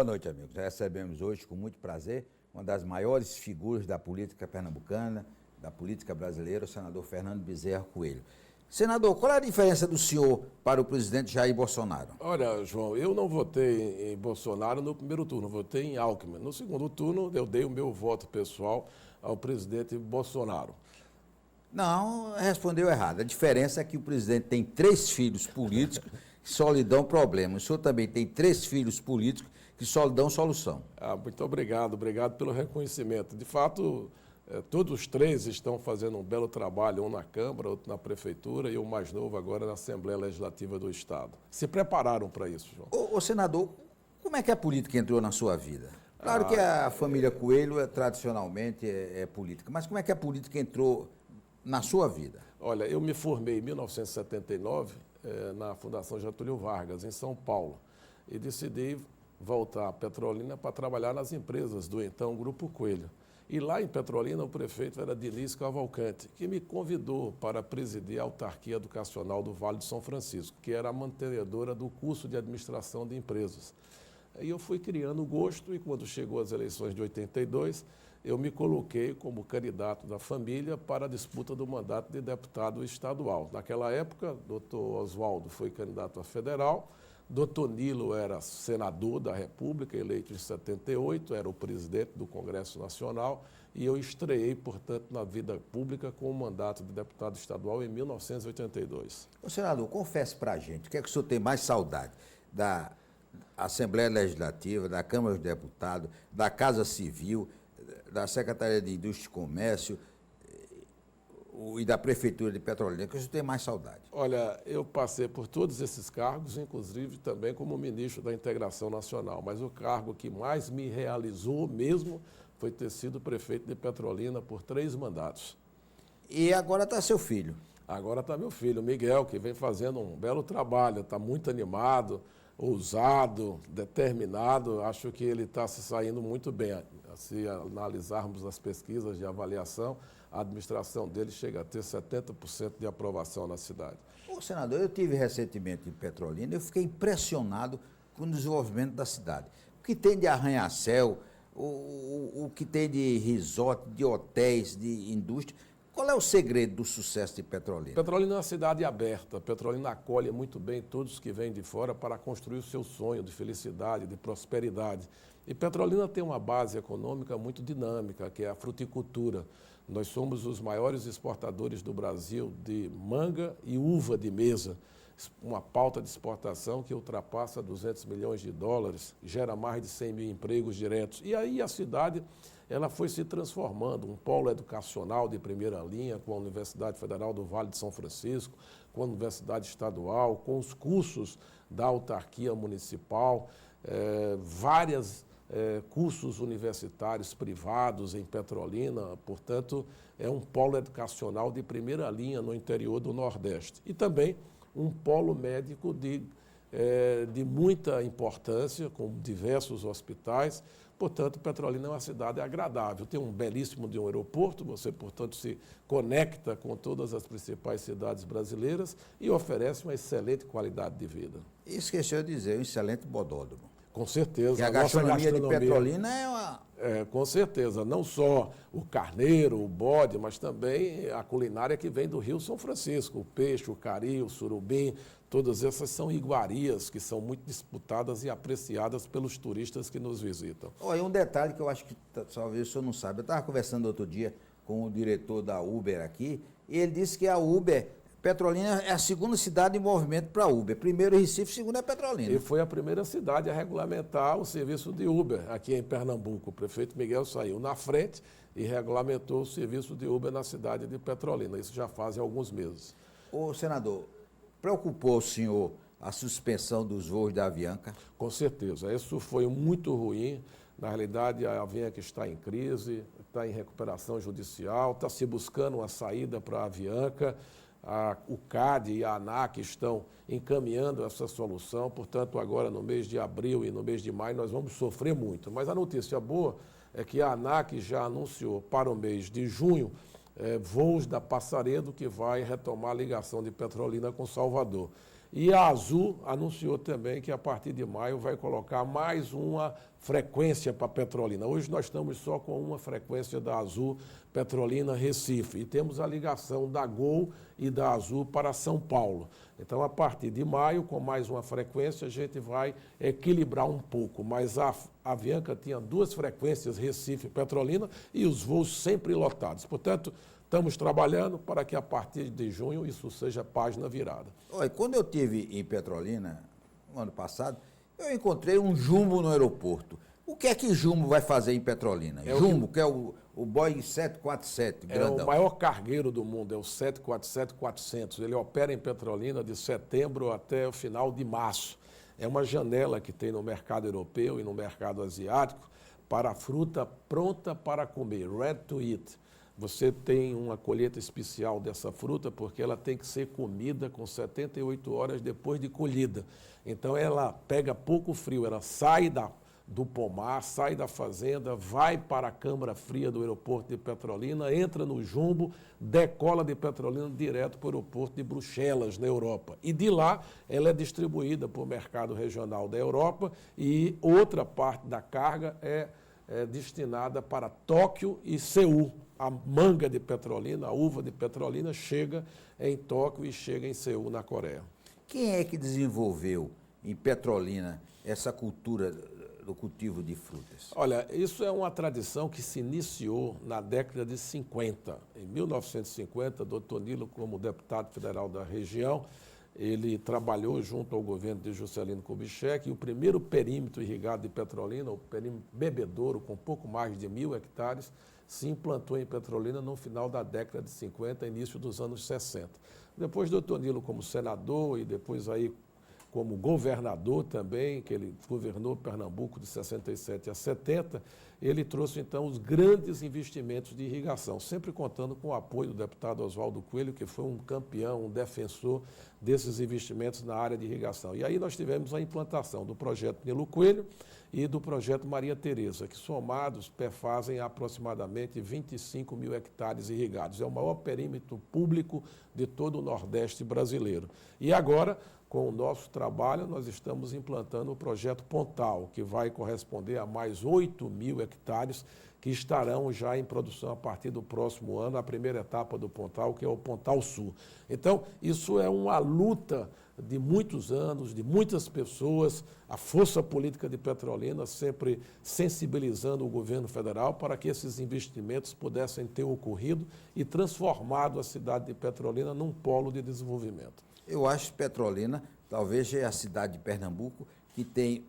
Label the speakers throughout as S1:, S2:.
S1: noite, amigos. Recebemos hoje, com muito prazer, uma das maiores figuras da política pernambucana, da política brasileira, o senador Fernando Bezerra Coelho. Senador, qual é a diferença do senhor para o presidente Jair Bolsonaro?
S2: Olha, João, eu não votei em Bolsonaro no primeiro turno, votei em Alckmin. No segundo turno, eu dei o meu voto pessoal ao presidente Bolsonaro.
S1: Não, respondeu errado. A diferença é que o presidente tem 3 filhos políticos que só lhe dão problema. O senhor também tem 3 filhos políticos que só lhe dão solução.
S2: Muito obrigado pelo reconhecimento. De fato, todos os 3 estão fazendo um belo trabalho, um na Câmara, outro na Prefeitura e o mais novo agora na Assembleia Legislativa do Estado. Se prepararam para isso, João.
S1: Ô, senador, como é que a política entrou na sua vida? Claro que a família Coelho tradicionalmente é política, mas como é que a política entrou na sua vida?
S2: Olha, eu me formei em 1979 na Fundação Getúlio Vargas, em São Paulo, e decidi voltar a Petrolina para trabalhar nas empresas do então Grupo Coelho. E lá em Petrolina, o prefeito era Diniz Cavalcante, que me convidou para presidir a autarquia educacional do Vale de São Francisco, que era a mantenedora do curso de administração de empresas. Aí eu fui criando o gosto e quando chegou as eleições de 82, eu me coloquei como candidato da família para a disputa do mandato de deputado estadual. Naquela época, doutor Oswaldo foi candidato a federal, doutor Nilo era senador da República, eleito em 78, era o presidente do Congresso Nacional, e eu estreiei, portanto, na vida pública com o mandato de deputado estadual em 1982.
S1: Ô, senador, confesse para a gente, o que é que o senhor tem mais saudade? Da Assembleia Legislativa, da Câmara dos Deputados, da Casa Civil, da Secretaria de Indústria e Comércio e da Prefeitura de Petrolina, que o senhor tem mais saudade?
S2: Olha, eu passei por todos esses cargos, inclusive também como ministro da Integração Nacional, mas o cargo que mais me realizou mesmo foi ter sido prefeito de Petrolina por 3 mandatos.
S1: E agora está seu filho?
S2: Agora está meu filho, Miguel, que vem fazendo um belo trabalho, está muito animado, ousado, determinado, acho que ele está se saindo muito bem. Se analisarmos as pesquisas de avaliação, a administração dele chega a ter 70% de aprovação na cidade.
S1: Ô, senador, eu tive recentemente em Petrolina e eu fiquei impressionado com o desenvolvimento da cidade. O que tem de arranha-céu, o que tem de resort, de hotéis, de indústria. Qual é o segredo do sucesso de Petrolina?
S2: Petrolina é uma cidade aberta. Petrolina acolhe muito bem todos que vêm de fora para construir o seu sonho de felicidade, de prosperidade. E Petrolina tem uma base econômica muito dinâmica, que é a fruticultura. Nós somos os maiores exportadores do Brasil de manga e uva de mesa. Uma pauta de exportação que ultrapassa 200 milhões de dólares, gera mais de 100 mil empregos diretos. E aí a cidade ela foi se transformando, um polo educacional de primeira linha, com a Universidade Federal do Vale de São Francisco, com a Universidade Estadual, com os cursos da autarquia municipal, vários cursos universitários privados em Petrolina, portanto, é um polo educacional de primeira linha no interior do Nordeste. E também um polo médico de muita importância, com diversos hospitais. Portanto, Petrolina é uma cidade agradável. Tem um belíssimo de um aeroporto, você, portanto, se conecta com todas as principais cidades brasileiras e oferece uma excelente qualidade de vida.
S1: E esqueceu de dizer, um excelente bodódromo.
S2: Com certeza.
S1: E a gastronomia de Petrolina é uma...
S2: Com certeza. Não só o carneiro, o bode, mas também a culinária que vem do Rio São Francisco. O peixe, o cari, o surubim, todas essas são iguarias que são muito disputadas e apreciadas pelos turistas que nos visitam.
S1: Olha, um detalhe que eu acho que talvez o senhor não sabe. Eu estava conversando outro dia com o diretor da Uber aqui, e ele disse que a Uber... Petrolina é a segunda cidade em movimento para Uber. Primeiro é Recife, segundo é Petrolina.
S2: E foi a primeira cidade a regulamentar o serviço de Uber aqui em Pernambuco. O prefeito Miguel saiu na frente e regulamentou o serviço de Uber na cidade de Petrolina. Isso já faz alguns meses.
S1: Ô, senador, preocupou o senhor a suspensão dos voos da Avianca?
S2: Com certeza. Isso foi muito ruim. Na realidade, a Avianca está em crise, está em recuperação judicial, está se buscando uma saída para a Avianca. O CAD e a ANAC estão encaminhando essa solução, portanto, agora no mês de abril e no mês de maio nós vamos sofrer muito. Mas a notícia boa é que a ANAC já anunciou para o mês de junho voos da Passaredo, que vai retomar a ligação de Petrolina com Salvador. E a Azul anunciou também que a partir de maio vai colocar mais uma frequência para Petrolina. Hoje nós estamos só com uma frequência da Azul Petrolina Recife e temos a ligação da Gol e da Azul para São Paulo. Então, a partir de maio, com mais uma frequência, a gente vai equilibrar um pouco. Mas a Avianca tinha 2 frequências, Recife e Petrolina, e os voos sempre lotados. Portanto, estamos trabalhando para que a partir de junho isso seja página virada.
S1: Olha, quando eu estive em Petrolina, no ano passado, eu encontrei um Jumbo no aeroporto. O que é que Jumbo vai fazer em Petrolina? Jumbo, que é o Boeing 747, grandão.
S2: É o maior cargueiro do mundo, é o 747-400. Ele opera em Petrolina de setembro até o final de março. É uma janela que tem no mercado europeu e no mercado asiático para a fruta pronta para comer, ready to eat. Você tem uma colheita especial dessa fruta porque ela tem que ser comida com 78 horas depois de colhida. Então ela pega pouco frio, ela sai do pomar, sai da fazenda, vai para a câmara fria do aeroporto de Petrolina, entra no Jumbo, decola de Petrolina direto para o aeroporto de Bruxelas, na Europa. E de lá ela é distribuída para o mercado regional da Europa e outra parte da carga é destinada para Tóquio e Seul. A manga de Petrolina, a uva de Petrolina chega em Tóquio e chega em Seul, na Coreia.
S1: Quem é que desenvolveu em Petrolina essa cultura do cultivo de frutas?
S2: Olha, isso é uma tradição que se iniciou na década de 50. Em 1950, Dr. Nilo, como deputado federal da região, ele trabalhou junto ao governo de Juscelino Kubitschek e o primeiro perímetro irrigado de Petrolina, o perímetro bebedouro, com pouco mais de 1.000 hectares, se implantou em Petrolina no final da década de 50, início dos anos 60. Depois, Dr. Nilo como senador e depois aí como governador também, que ele governou Pernambuco de 67 a 70, ele trouxe então os grandes investimentos de irrigação, sempre contando com o apoio do deputado Oswaldo Coelho, que foi um campeão, um defensor desses investimentos na área de irrigação. E aí nós tivemos a implantação do projeto Nilo Coelho e do projeto Maria Tereza, que somados perfazem aproximadamente 25.000 hectares irrigados. É o maior perímetro público de todo o Nordeste brasileiro. E agora, com o nosso trabalho, nós estamos implantando o projeto Pontal, que vai corresponder a mais 8.000 hectares que estarão já em produção a partir do próximo ano, a primeira etapa do Pontal, que é o Pontal Sul. Então, isso é uma luta de muitos anos, de muitas pessoas, a força política de Petrolina sempre sensibilizando o governo federal para que esses investimentos pudessem ter ocorrido e transformado a cidade de Petrolina num polo de desenvolvimento.
S1: Eu acho que Petrolina talvez é a cidade de Pernambuco que tem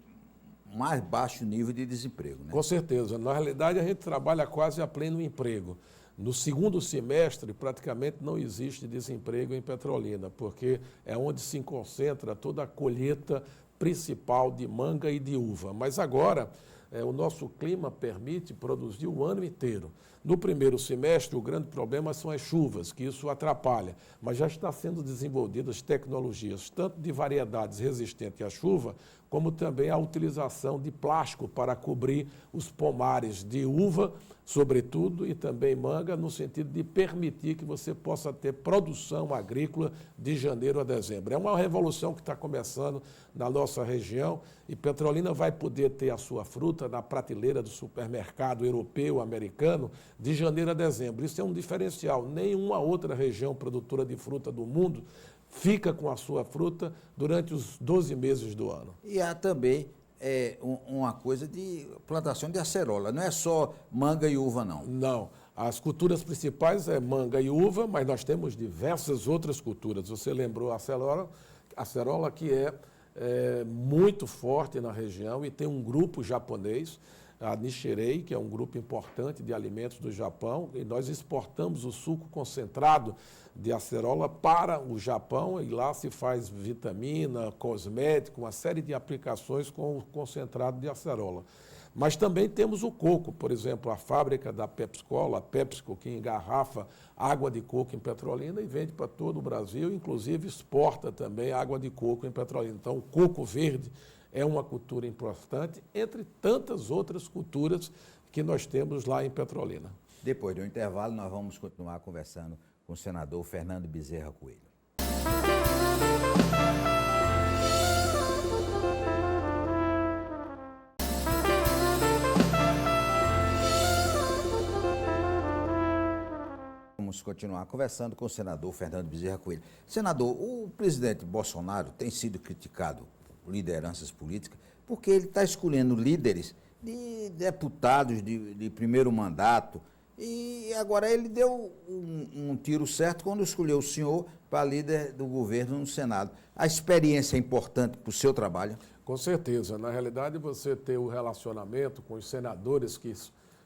S1: mais baixo nível de desemprego, né?
S2: Com certeza. Na realidade, a gente trabalha quase a pleno emprego. No segundo semestre, praticamente não existe desemprego em Petrolina, porque é onde se concentra toda a colheita principal de manga e de uva. Mas agora, o nosso clima permite produzir o ano inteiro. No primeiro semestre, o grande problema são as chuvas, que isso atrapalha, mas já está sendo desenvolvidas tecnologias, tanto de variedades resistentes à chuva, como também a utilização de plástico para cobrir os pomares de uva, sobretudo, e também manga, no sentido de permitir que você possa ter produção agrícola de janeiro a dezembro. É uma revolução que está começando na nossa região e Petrolina vai poder ter a sua fruta na prateleira do supermercado europeu, americano, de janeiro a dezembro. Isso é um diferencial. Nenhuma outra região produtora de fruta do mundo fica com a sua fruta durante os 12 meses do ano.
S1: E há também uma coisa de plantação de acerola, não é só manga e uva, não.
S2: Não. As culturas principais é manga e uva, mas nós temos diversas outras culturas. Você lembrou a acerola que é muito forte na região e tem um grupo japonês, a Nichirei, que é um grupo importante de alimentos do Japão, e nós exportamos o suco concentrado de acerola para o Japão, e lá se faz vitamina, cosmético, uma série de aplicações com o concentrado de acerola. Mas também temos o coco, por exemplo, a fábrica da PepsiCo, a PepsiCo, que engarrafa água de coco em Petrolina e vende para todo o Brasil, inclusive exporta também água de coco em Petrolina. Então, o coco verde é uma cultura importante, entre tantas outras culturas que nós temos lá em Petrolina.
S1: Depois do intervalo, nós vamos continuar conversando com o senador Fernando Bezerra Coelho. vamos continuar conversando com o senador Fernando Bezerra Coelho. Senador, o presidente Bolsonaro tem sido criticado por lideranças políticas porque ele está escolhendo líderes de deputados de primeiro mandato e agora ele deu um tiro certo quando escolheu o senhor para líder do governo no Senado. A experiência é importante para o seu trabalho?
S2: Com certeza. Na realidade, você ter o relacionamento com os senadores que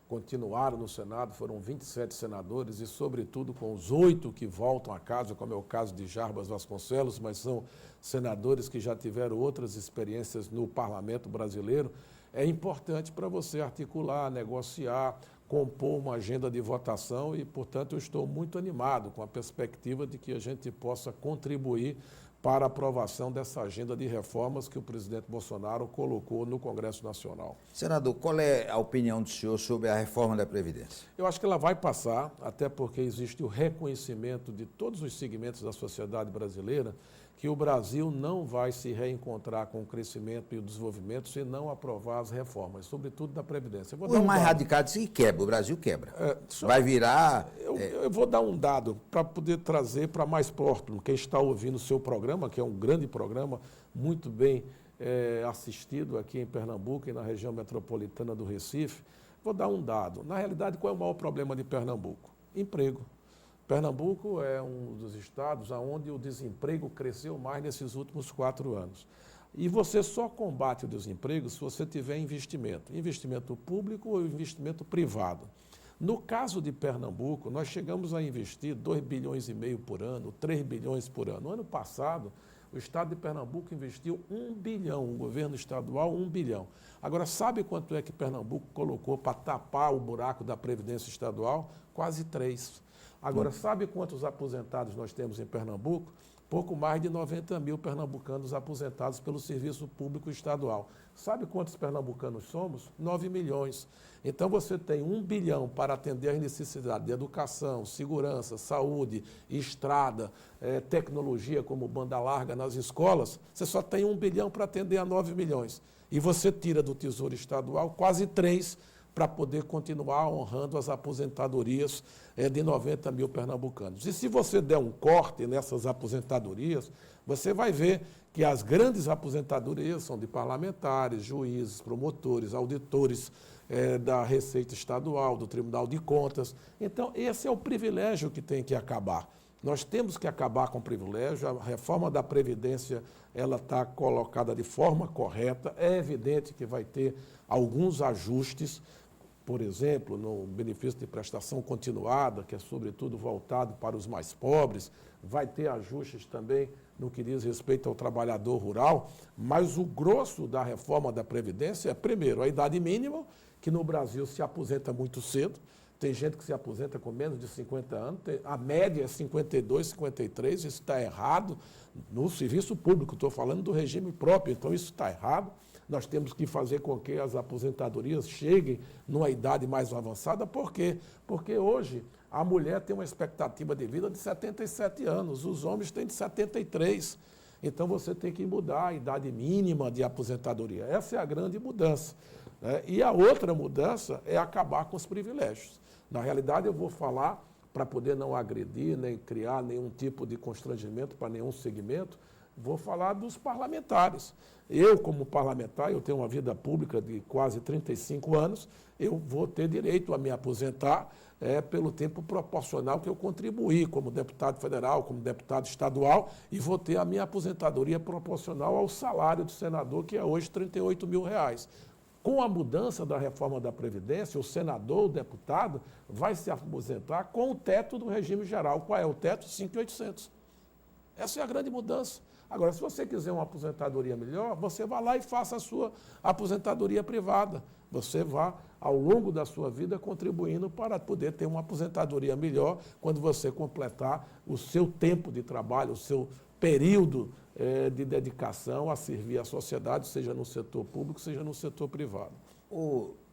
S2: continuaram no Senado, foram 27 senadores e, sobretudo, com os 8 que voltam a casa, como é o caso de Jarbas Vasconcelos, mas são senadores que já tiveram outras experiências no parlamento brasileiro, é importante para você articular, negociar, compor uma agenda de votação e, portanto, eu estou muito animado com a perspectiva de que a gente possa contribuir para a aprovação dessa agenda de reformas que o presidente Bolsonaro colocou no Congresso Nacional.
S1: Senador, qual é a opinião do senhor sobre a reforma da Previdência?
S2: Eu acho que ela vai passar, até porque existe o reconhecimento de todos os segmentos da sociedade brasileira que o Brasil não vai se reencontrar com o crescimento e o desenvolvimento se não aprovar as reformas, sobretudo da Previdência.
S1: Os mais radicais dizem que quebra, o Brasil quebra. Vai virar...
S2: Eu vou dar um dado para poder trazer para mais próximo, quem está ouvindo o seu programa, que é um grande programa, muito bem assistido aqui em Pernambuco e na região metropolitana do Recife. Vou dar um dado. Na realidade, qual é o maior problema de Pernambuco? Emprego. Pernambuco é um dos estados onde o desemprego cresceu mais nesses últimos 4 anos. E você só combate o desemprego se você tiver investimento público ou investimento privado. No caso de Pernambuco, nós chegamos a investir 2,5 bilhões por ano, 3 bilhões por ano. No ano passado, o estado de Pernambuco investiu 1 bilhão, o governo estadual 1 bilhão. Agora, sabe quanto é que Pernambuco colocou para tapar o buraco da Previdência Estadual? Quase 3. Agora, sabe quantos aposentados nós temos em Pernambuco? Pouco mais de 90 mil pernambucanos aposentados pelo Serviço Público Estadual. Sabe quantos pernambucanos somos? 9 milhões. Então, você tem 1 bilhão para atender às necessidades de educação, segurança, saúde, estrada, tecnologia como banda larga nas escolas. Você só tem 1 bilhão para atender a 9 milhões. E você tira do Tesouro Estadual quase 3 para poder continuar honrando as aposentadorias de 90 mil pernambucanos. E se você der um corte nessas aposentadorias, você vai ver que as grandes aposentadorias são de parlamentares, juízes, promotores, auditores da Receita Estadual, do Tribunal de Contas. Então, esse é o privilégio que tem que acabar. Nós temos que acabar com o privilégio, a reforma da Previdência ela está colocada de forma correta, é evidente que vai ter alguns ajustes, por exemplo, no benefício de prestação continuada, que é sobretudo voltado para os mais pobres, vai ter ajustes também no que diz respeito ao trabalhador rural, mas o grosso da reforma da Previdência é, primeiro, a idade mínima, que no Brasil se aposenta muito cedo, tem gente que se aposenta com menos de 50 anos, a média é 52, 53, isso está errado no serviço público, estou falando do regime próprio, então isso está errado. Nós temos que fazer com que as aposentadorias cheguem numa idade mais avançada. Por quê? Porque hoje a mulher tem uma expectativa de vida de 77 anos, os homens têm de 73. Então você tem que mudar a idade mínima de aposentadoria. Essa é a grande mudança. E a outra mudança é acabar com os privilégios. Na realidade, eu vou falar, para poder não agredir, nem criar nenhum tipo de constrangimento para nenhum segmento, vou falar dos parlamentares. Eu, como parlamentar, eu tenho uma vida pública de quase 35 anos, eu vou ter direito a me aposentar pelo tempo proporcional que eu contribuí como deputado federal, como deputado estadual, e vou ter a minha aposentadoria proporcional ao salário do senador, que é hoje R$ 38 mil. Com a mudança da reforma da Previdência, o senador, o deputado, vai se aposentar com o teto do regime geral. Qual é o teto? 5.800. Essa é a grande mudança. Agora, se você quiser uma aposentadoria melhor, você vai lá e faça a sua aposentadoria privada. Você vai, ao longo da sua vida, contribuindo para poder ter uma aposentadoria melhor quando você completar o seu tempo de trabalho, o seu período de dedicação a servir a sociedade, seja no setor público, seja no setor privado.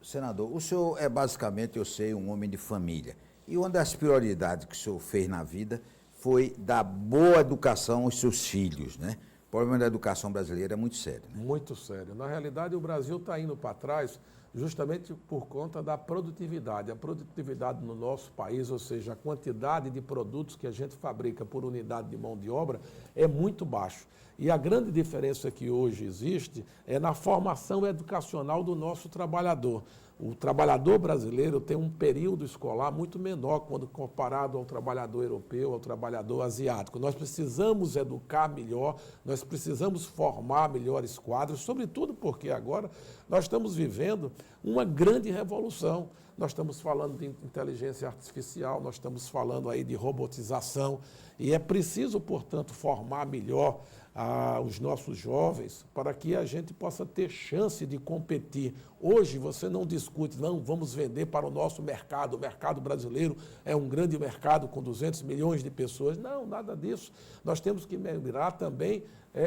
S1: Senador, o senhor é basicamente, eu sei, um homem de família. E uma das prioridades que o senhor fez na vida foi dar boa educação aos seus filhos, né? O problema da educação brasileira é muito sério. Né?
S2: Muito sério. Na realidade, o Brasil está indo para trás justamente por conta da produtividade. A produtividade no nosso país, ou seja, a quantidade de produtos que a gente fabrica por unidade de mão de obra é muito baixo. E a grande diferença que hoje existe é na formação educacional do nosso trabalhador. O trabalhador brasileiro tem um período escolar muito menor quando comparado ao trabalhador europeu, ao trabalhador asiático. Nós precisamos educar melhor, nós precisamos formar melhores quadros, sobretudo porque agora nós estamos vivendo uma grande revolução. Nós estamos falando de inteligência artificial, nós estamos falando aí de robotização e é preciso, portanto, formar melhor os nossos jovens para que a gente possa ter chance de competir. Hoje você não discute, não, vamos vender para o nosso mercado. O mercado brasileiro é um grande mercado com 200 milhões de pessoas. Não, nada disso. Nós temos que mirar também,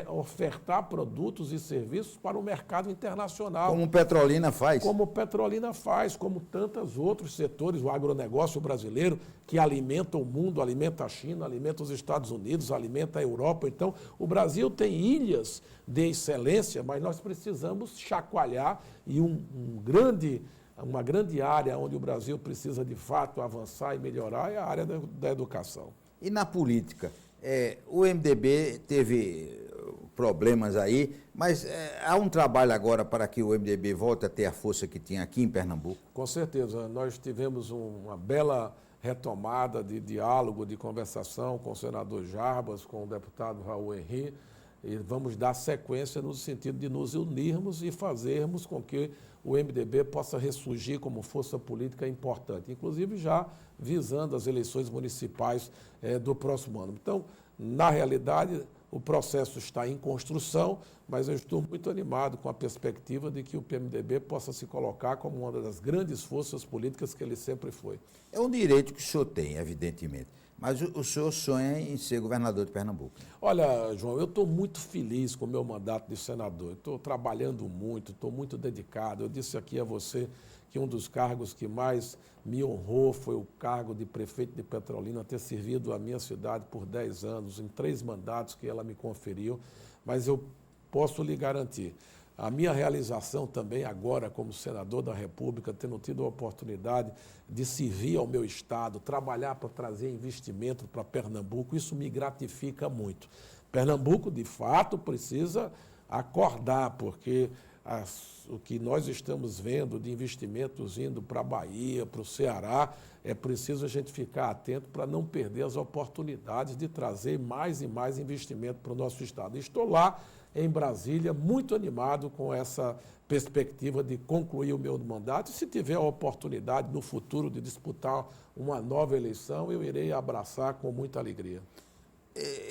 S2: ofertar produtos e serviços para o mercado internacional.
S1: Como Petrolina faz.
S2: Como Petrolina faz, como tantos outros setores, o agronegócio brasileiro, que alimenta o mundo, alimenta a China, alimenta os Estados Unidos, alimenta a Europa. Então, o Brasil tem ilhas de excelência, mas nós precisamos chacoalhar e uma grande área onde o Brasil precisa, de fato, avançar e melhorar é a área da educação.
S1: E na política? O MDB teve problemas aí, mas há um trabalho agora para que o MDB volte a ter a força que tinha aqui em Pernambuco?
S2: Com certeza. Nós tivemos uma bela retomada de diálogo, de conversação com o senador Jarbas, com o deputado Raul Henri, e vamos dar sequência no sentido de nos unirmos e fazermos com que o MDB possa ressurgir como força política importante, inclusive já visando as eleições municipais do próximo ano. Então, na realidade, o processo está em construção, mas eu estou muito animado com a perspectiva de que o PMDB possa se colocar como uma das grandes forças políticas que ele sempre foi.
S1: É um direito que o senhor tem, evidentemente, mas o senhor sonha em ser governador de Pernambuco.
S2: Olha, João, eu estou muito feliz com o meu mandato de senador. Estou trabalhando muito, estou muito dedicado. Eu disse aqui a você que um dos cargos que mais me honrou foi o cargo de prefeito de Petrolina, ter servido a minha cidade por 10 anos, em 3 mandatos que ela me conferiu, mas eu posso lhe garantir, a minha realização também agora como senador da República, tendo tido a oportunidade de servir ao meu estado, trabalhar para trazer investimento para Pernambuco, isso me gratifica muito. Pernambuco, de fato, precisa acordar, porque o que nós estamos vendo de investimentos indo para a Bahia, para o Ceará, é preciso a gente ficar atento para não perder as oportunidades de trazer mais e mais investimento para o nosso estado. Estou lá em Brasília, muito animado com essa perspectiva de concluir o meu mandato. E se tiver a oportunidade no futuro de disputar uma nova eleição, eu irei abraçar com muita alegria.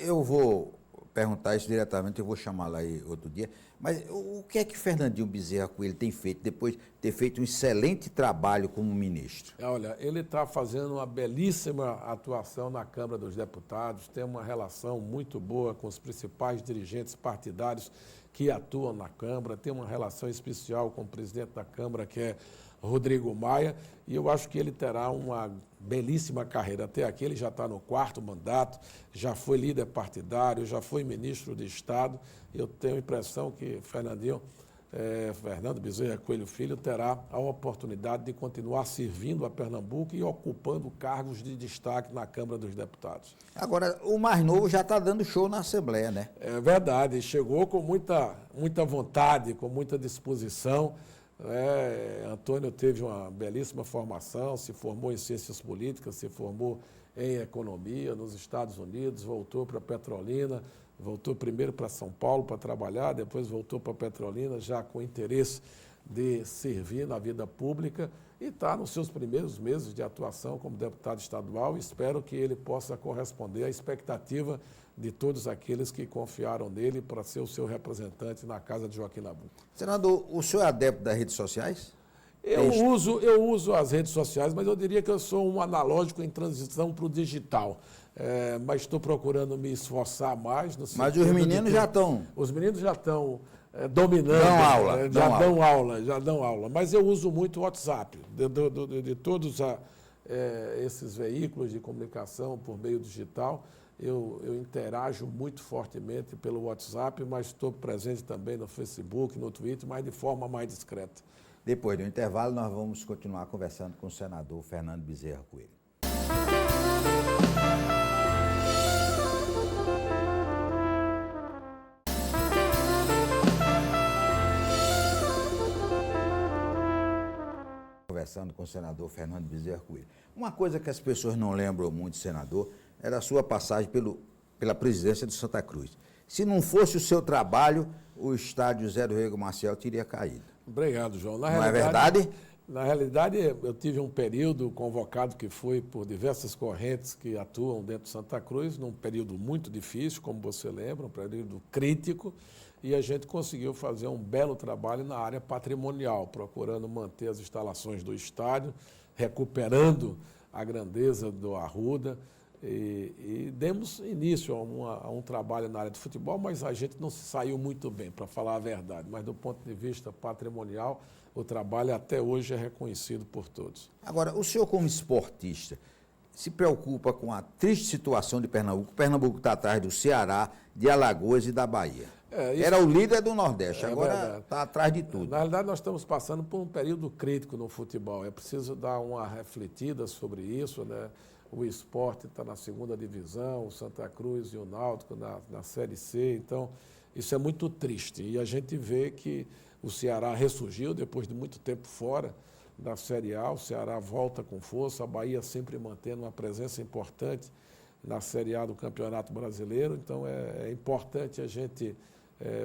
S1: Eu vou perguntar isso diretamente, eu vou chamá-la aí outro dia, mas o que é que Fernandinho Bezerra Coelho tem feito depois de ter feito um excelente trabalho como ministro?
S2: Olha, ele está fazendo uma belíssima atuação na Câmara dos Deputados, tem uma relação muito boa com os principais dirigentes partidários que atuam na Câmara, tem uma relação especial com o presidente da Câmara, que é Rodrigo Maia, e eu acho que ele terá uma belíssima carreira. Até aqui ele já está no 4º mandato, já foi líder partidário, já foi ministro de Estado. Eu tenho a impressão que Fernando Bezerra Coelho Filho terá a oportunidade de continuar servindo a Pernambuco e ocupando cargos de destaque na Câmara dos Deputados.
S1: Agora, o mais novo já está dando show na Assembleia, né?
S2: É verdade, chegou com muita vontade, com muita disposição. Antônio teve uma belíssima formação, se formou em ciências políticas, se formou em economia nos Estados Unidos, voltou para Petrolina, voltou primeiro para São Paulo para trabalhar, depois voltou para Petrolina já com interesse de servir na vida pública e está nos seus primeiros meses de atuação como deputado estadual. Espero que ele possa corresponder à expectativa de todos aqueles que confiaram nele para ser o seu representante na casa de Joaquim Nabuco.
S1: Senador, o senhor é adepto das redes sociais?
S2: Eu uso as redes sociais, mas eu diria que eu sou um analógico em transição para o digital. Mas estou procurando me esforçar mais.
S1: Mas os meninos já estão...
S2: Os meninos já estão dominando.
S1: Já
S2: dão aula. Mas eu uso muito o WhatsApp. De todos esses veículos de comunicação por meio digital, eu interajo muito fortemente pelo WhatsApp, mas estou presente também no Facebook, no Twitter, mas de forma mais discreta.
S1: Depois do intervalo, nós vamos continuar conversando com o senador Fernando Bezerra Coelho. Conversando com o senador Fernando Bezerra Coelho. Uma coisa que as pessoas não lembram muito, senador, era a sua passagem pela presidência do Santa Cruz. Se não fosse o seu trabalho, o estádio Zé do Rego Maciel teria caído.
S2: Obrigado, João.
S1: Não é verdade?
S2: Na realidade, eu tive um período convocado que foi por diversas correntes que atuam dentro de Santa Cruz, num período muito difícil, como você lembra, um período crítico, e a gente conseguiu fazer um belo trabalho na área patrimonial, procurando manter as instalações do estádio, recuperando a grandeza do Arruda, e demos início a um trabalho na área de futebol, mas a gente não se saiu muito bem, para falar a verdade. Mas do ponto de vista patrimonial, o trabalho até hoje é reconhecido por todos.
S1: Agora, o senhor como esportista se preocupa com a triste situação de Pernambuco. Pernambuco está atrás do Ceará, de Alagoas e da Bahia. Era o líder do Nordeste, agora está atrás de tudo.
S2: Na realidade, nós estamos passando por um período crítico no futebol. É preciso dar uma refletida sobre isso, né? O Sport está na 2ª divisão, o Santa Cruz e o Náutico na Série C. Então, isso é muito triste. E a gente vê que o Ceará ressurgiu depois de muito tempo fora da Série A. O Ceará volta com força, a Bahia sempre mantendo uma presença importante na Série A do Campeonato Brasileiro. Então, é importante a gente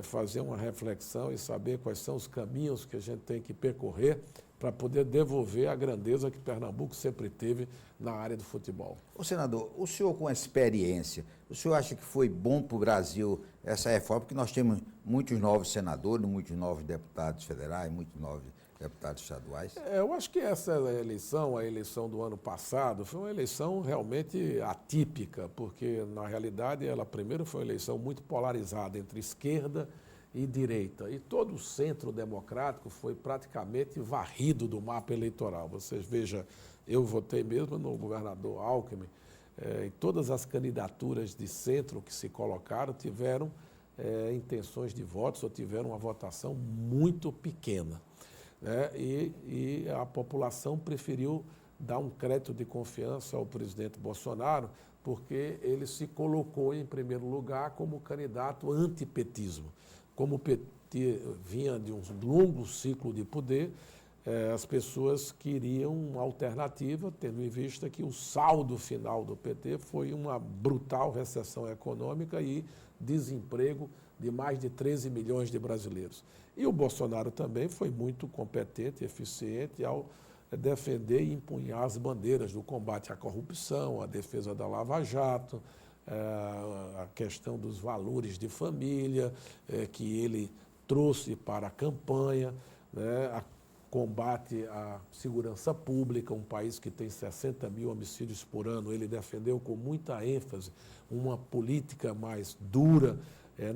S2: fazer uma reflexão e saber quais são os caminhos que a gente tem que percorrer para poder devolver a grandeza que Pernambuco sempre teve na área do futebol.
S1: Ô, senador, o senhor com a experiência, o senhor acha que foi bom para o Brasil essa reforma? Porque nós temos muitos novos senadores, muitos novos deputados federais, muitos novos deputados estaduais.
S2: Eu acho que essa eleição, a eleição do ano passado, foi uma eleição realmente atípica, porque, na realidade, ela primeiro foi uma eleição muito polarizada entre esquerda e direita. E todo o centro democrático foi praticamente varrido do mapa eleitoral. Vocês vejam, eu votei mesmo no governador Alckmin, e todas as candidaturas de centro que se colocaram tiveram intenções de votos ou tiveram uma votação muito pequena. Né? E a população preferiu dar um crédito de confiança ao presidente Bolsonaro, porque ele se colocou em primeiro lugar como candidato antipetismo. Como o PT vinha de um longo ciclo de poder, as pessoas queriam uma alternativa, tendo em vista que o saldo final do PT foi uma brutal recessão econômica e desemprego de mais de 13 milhões de brasileiros. E o Bolsonaro também foi muito competente e eficiente ao defender e empunhar as bandeiras do combate à corrupção, a defesa da Lava Jato, a questão dos valores de família que ele trouxe para a campanha, né, a combate à segurança pública, um país que tem 60 mil homicídios por ano. Ele defendeu com muita ênfase uma política mais dura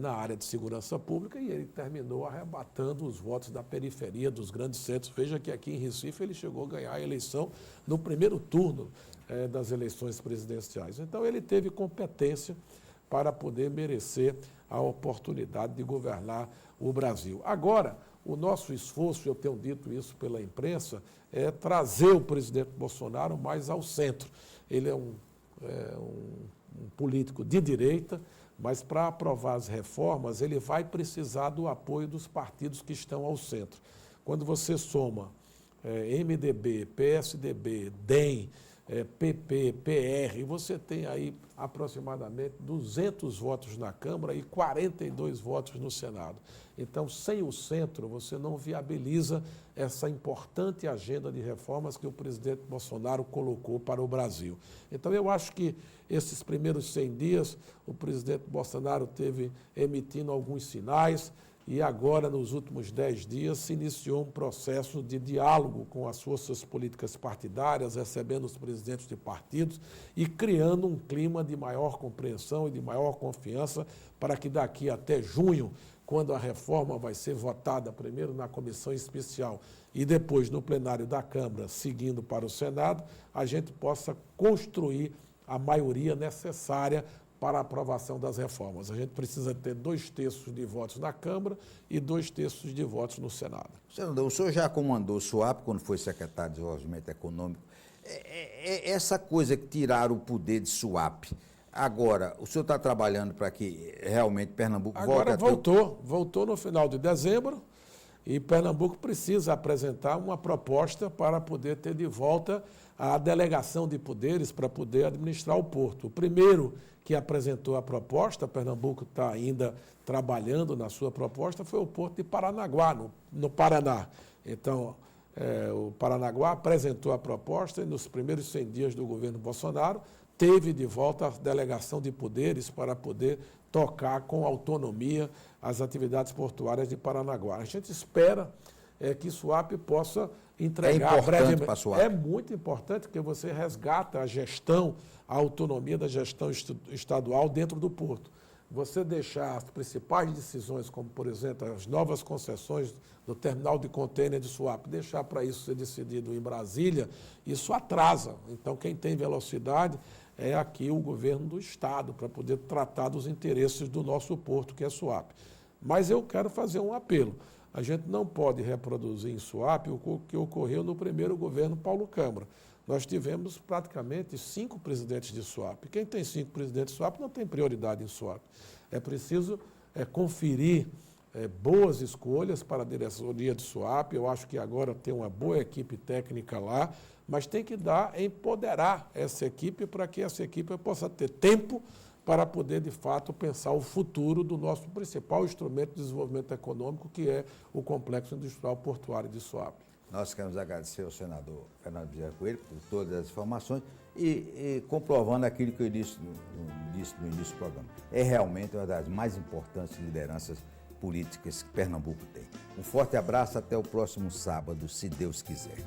S2: na área de segurança pública e ele terminou arrebatando os votos da periferia dos grandes centros. Veja que aqui em Recife ele chegou a ganhar a eleição no primeiro turno das eleições presidenciais. Então ele teve competência para poder merecer a oportunidade de governar o Brasil. Agora, o nosso esforço, eu tenho dito isso pela imprensa, é trazer o presidente Bolsonaro mais ao centro. Ele é um político de direita, mas para aprovar as reformas, ele vai precisar do apoio dos partidos que estão ao centro. Quando você soma MDB, PSDB, DEM, PP, PR, você tem aí aproximadamente 200 votos na Câmara e 42 votos no Senado. Então, sem o centro, você não viabiliza essa importante agenda de reformas que o presidente Bolsonaro colocou para o Brasil. Então, eu acho que esses primeiros 100 dias, o presidente Bolsonaro teve emitindo alguns sinais, e agora, nos últimos 10 dias, se iniciou um processo de diálogo com as forças políticas partidárias, recebendo os presidentes de partidos e criando um clima de maior compreensão e de maior confiança para que daqui até junho, quando a reforma vai ser votada primeiro na comissão especial e depois no plenário da Câmara, seguindo para o Senado, a gente possa construir a maioria necessária para a aprovação das reformas. A gente precisa ter 2/3 de votos na Câmara e 2/3 de votos no Senado.
S1: Senador, o senhor já comandou o SUAP quando foi secretário de Desenvolvimento Econômico. Essa coisa que tiraram o poder de SUAP, agora, o senhor está trabalhando para que realmente Pernambuco volte
S2: a ter... Voltou no final de dezembro e Pernambuco precisa apresentar uma proposta para poder ter de volta a delegação de poderes para poder administrar o porto. O primeiro que apresentou a proposta, Pernambuco está ainda trabalhando na sua proposta, foi o porto de Paranaguá, no Paraná. Então, o Paranaguá apresentou a proposta e nos primeiros 100 dias do governo Bolsonaro teve de volta a delegação de poderes para poder tocar com autonomia as atividades portuárias de Paranaguá. A gente espera que SUAP possa entregar brevemente.
S1: Para a SUAP.
S2: É muito importante porque você resgata a gestão, a autonomia da gestão estadual dentro do porto. Você deixar as principais decisões, como, por exemplo, as novas concessões do terminal de contêiner de SUAP, deixar para isso ser decidido em Brasília, isso atrasa. Então, quem tem velocidade é aqui o governo do Estado, para poder tratar dos interesses do nosso porto, que é SUAP. Mas eu quero fazer um apelo. A gente não pode reproduzir em SUAP o que ocorreu no primeiro governo Paulo Câmara. Nós tivemos praticamente 5 presidentes de SUAP. Quem tem 5 presidentes de SUAP não tem prioridade em SUAP. É preciso conferir boas escolhas para a diretoria de SUAP. Eu acho que agora tem uma boa equipe técnica lá, mas tem que empoderar essa equipe para que essa equipe possa ter tempo para poder, de fato, pensar o futuro do nosso principal instrumento de desenvolvimento econômico, que é o Complexo Industrial Portuário de SUAP.
S1: Nós queremos agradecer ao senador Fernando Bezerra Coelho por todas as informações e comprovando aquilo que eu disse no início do programa. É realmente uma das mais importantes lideranças políticas que Pernambuco tem. Um forte abraço, até o próximo sábado, se Deus quiser.